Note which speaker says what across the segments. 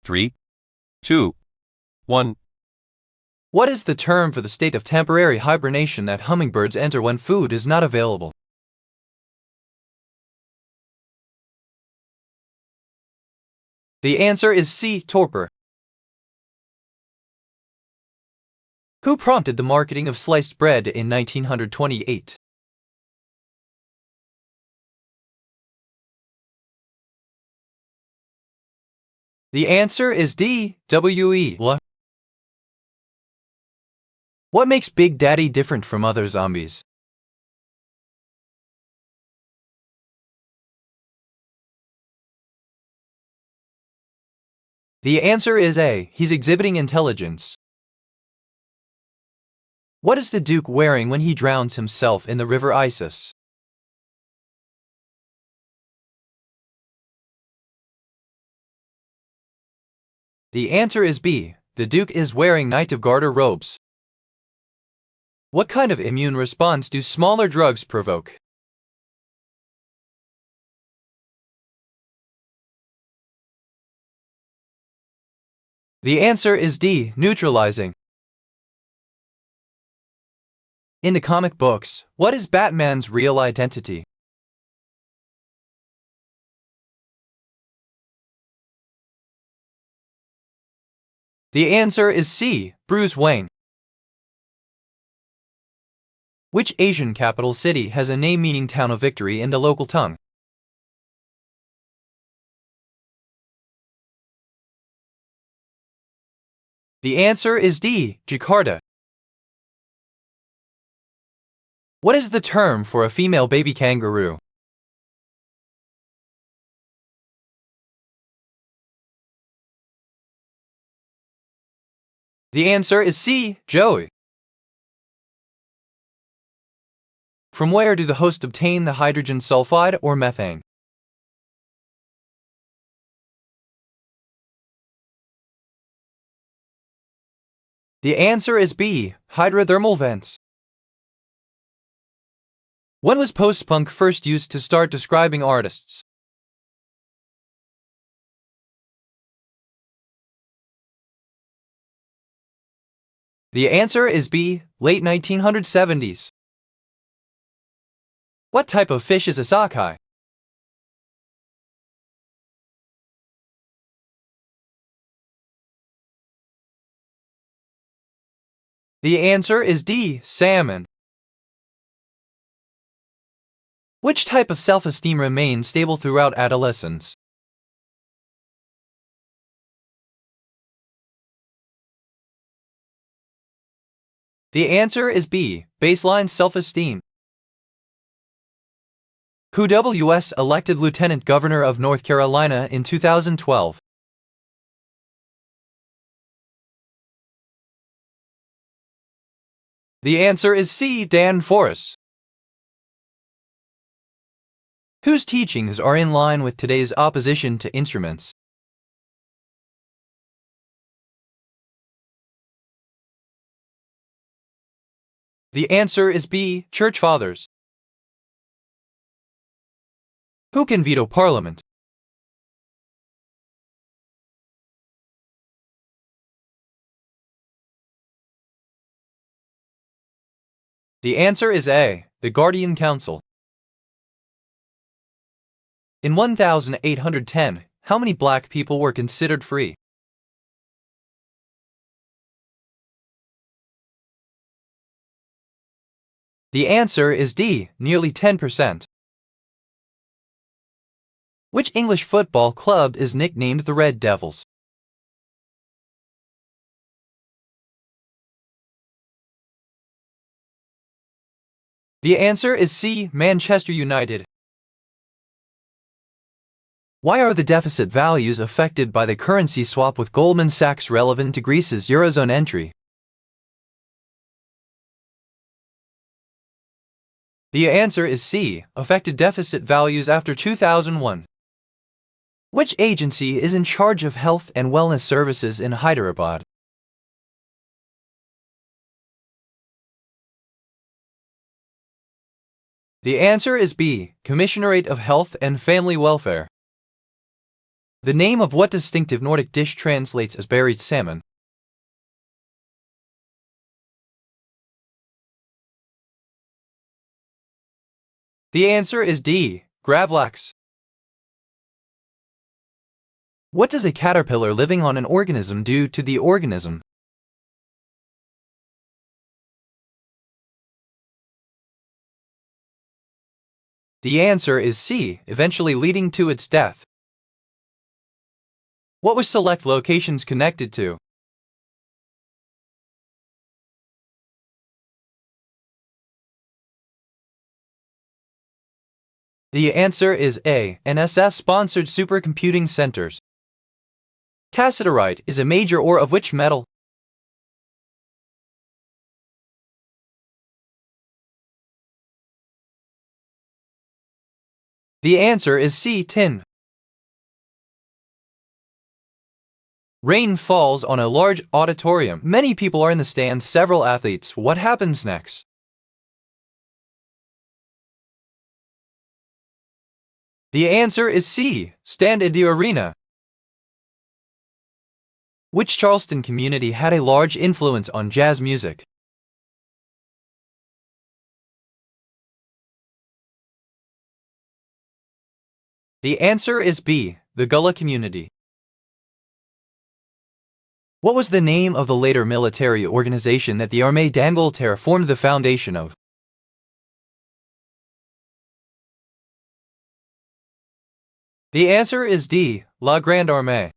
Speaker 1: 3, 2, 1.
Speaker 2: What is the term for the state of temporary hibernation that hummingbirds enter when food is not available? The answer is C. Torpor. Who prompted the marketing of sliced bread in 1928? The answer is D. W.E. Ble. What makes Big Daddy different from other zombies? The answer is A. He's exhibiting intelligence. What is the Duke wearing when he drowns himself in the river Isis? The answer is B. The Duke is wearing Knight of Garter robes. What kind of immune response do smaller drugs provoke? The answer is D. Neutralizing. In the comic books, what is Batman's real identity? The answer is C. Bruce Wayne. Which Asian capital city has a name meaning Town of Victory in the local tongue? The answer is D. Jakarta. What is the term for a female baby kangaroo? The answer is C. Joey. From where do the host obtain the hydrogen sulfide or methane? The answer is B. Hydrothermal vents. When was post-punk first used to start describing artists? The answer is B. Late 1970s. What type of fish is a sockeye? The answer is D. Salmon. Which type of self-esteem remains stable throughout adolescence? The answer is B. Baseline self-esteem. Who was elected Lieutenant Governor of North Carolina in 2012? The answer is C. Dan Forrest. Whose teachings are in line with today's opposition to instruments? The answer is B. Church Fathers. Who can veto Parliament? The answer is A. The Guardian Council. In 1810, how many black people were considered free? The answer is D. Nearly 10%. Which English football club is nicknamed the Red Devils? The answer is C. Manchester United. Why are the deficit values affected by the currency swap with Goldman Sachs relevant to Greece's Eurozone entry? The answer is C. Affected deficit values after 2001. Which agency is in charge of health and wellness services in Hyderabad? The answer is B. Commissionerate of Health and Family Welfare. The name of what distinctive Nordic dish translates as buried salmon? The answer is D. Gravlax. What does a caterpillar living on an organism do to the organism? The answer is C, eventually leading to its death. What was select locations connected to? The answer is A, NSF-sponsored supercomputing centers. Cassiterite is a major ore of which metal? The answer is C, tin. Rain falls on a large auditorium. Many people are in the stands, several athletes. What happens next? The answer is C, stand in the arena. Which Charleston community had a large influence on jazz music? The answer is B, the Gullah community. What was the name of the later military organization that the Armée d'Angleterre formed the foundation of? The answer is D, La Grande Armée.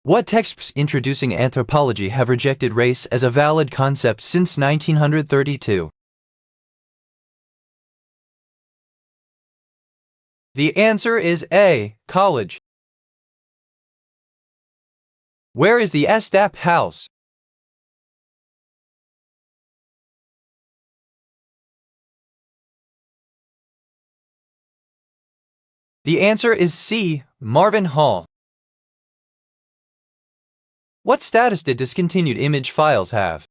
Speaker 2: What texts introducing anthropology have rejected race as a valid concept since 1932? The answer is A, college. Where is the Estap House? The answer is C, Marvin Hall. What status did discontinued image files have?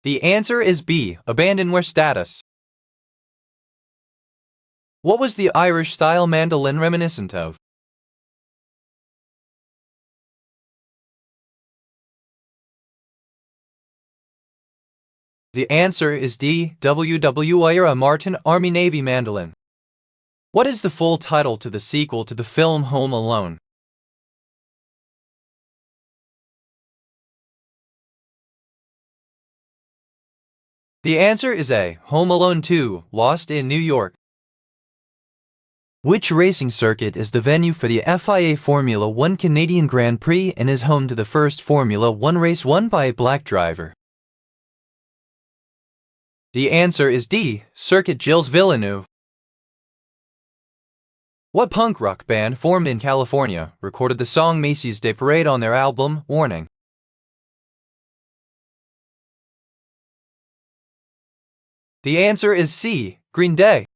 Speaker 2: The answer is B, abandonware status. What was the Irish-style mandolin reminiscent of? The answer is D, WW Martin Army Navy mandolin. What is the full title to the sequel to the film Home Alone? The answer is A, Home Alone 2, Lost in New York. Which racing circuit is the venue for the FIA Formula One Canadian Grand Prix and is home to the first Formula One race won by a black driver? The answer is D, Circuit Gilles Villeneuve. What punk rock band formed in California recorded the song Macy's Day Parade on their album, Warning? The answer is C, Green Day.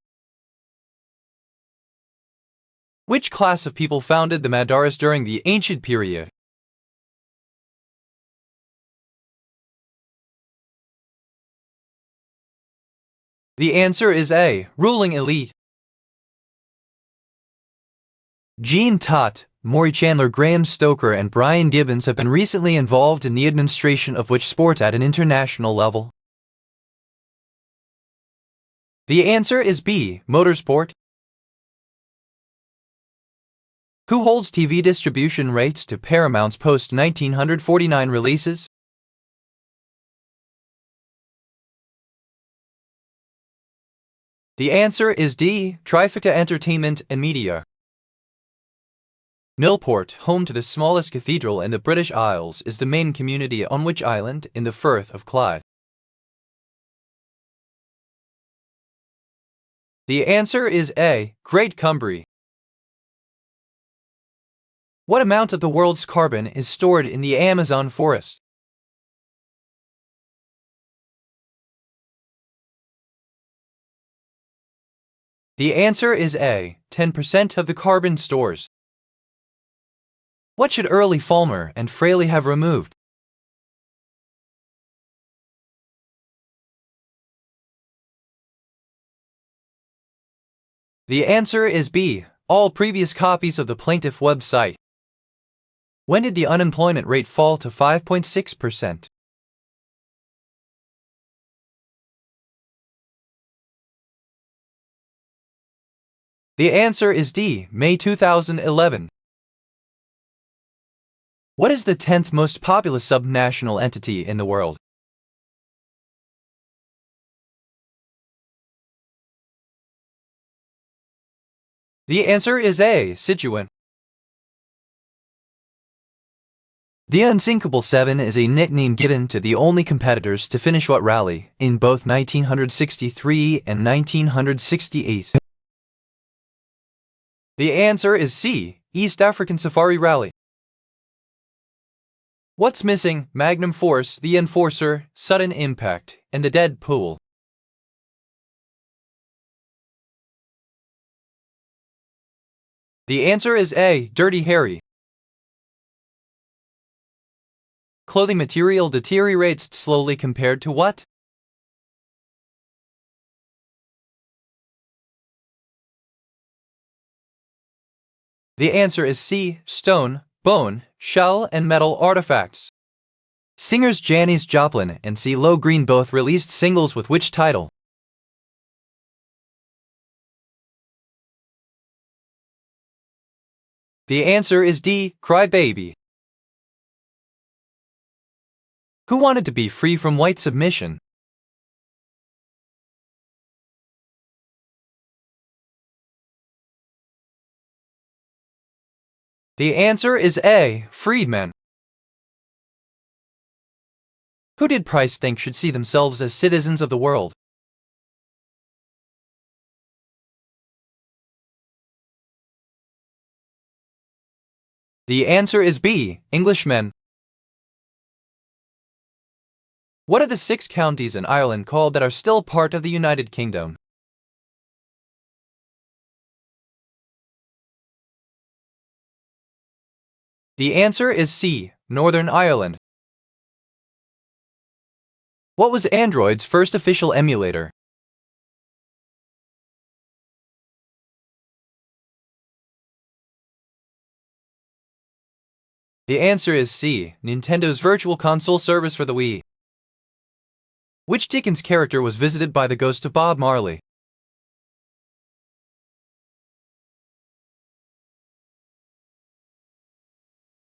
Speaker 2: Which class of people founded the Madaris during the ancient period? The answer is A, ruling elite. Gene Tott, Maury Chandler, Graham Stoker, and Brian Gibbons have been recently involved in the administration of which sport at an international level? The answer is B, motorsport. Who holds TV distribution rights to Paramount's post-1949 releases? The answer is D, Trifecta Entertainment and Media. Millport, home to the smallest cathedral in the British Isles, is the main community on which island in the Firth of Clyde? The answer is A, Great Cumbria. What amount of the world's carbon is stored in the Amazon forest? The answer is A, 10% of the carbon stores. What should Early Falmer and Fraley have removed? The answer is B. All previous copies of the plaintiff website. When did the unemployment rate fall to 5.6%? The answer is D. May 2011. What is the 10th most populous subnational entity in the world? The answer is A. Sichuan. The Unsinkable Seven is a nickname given to the only competitors to finish what rally in both 1963 and 1968. The answer is C. East African Safari Rally. What's missing? Magnum Force, The Enforcer, Sudden Impact, and the Deadpool. The answer is A. Dirty Harry. Clothing material deteriorates slowly compared to what? The answer is C. Stone, bone, shell, and metal artifacts. Singers Janis Joplin and CeeLo Green both released singles with which title? The answer is D. Cry Baby. Who wanted to be free from white submission? The answer is A. Freedmen. Who did Price think should see themselves as citizens of the world? The answer is B. Englishmen. What are the 6 counties in Ireland called that are still part of the United Kingdom? The answer is C. Northern Ireland. What was Android's first official emulator? The answer is C. Nintendo's Virtual Console service for the Wii. Which Dickens character was visited by the ghost of Bob Marley?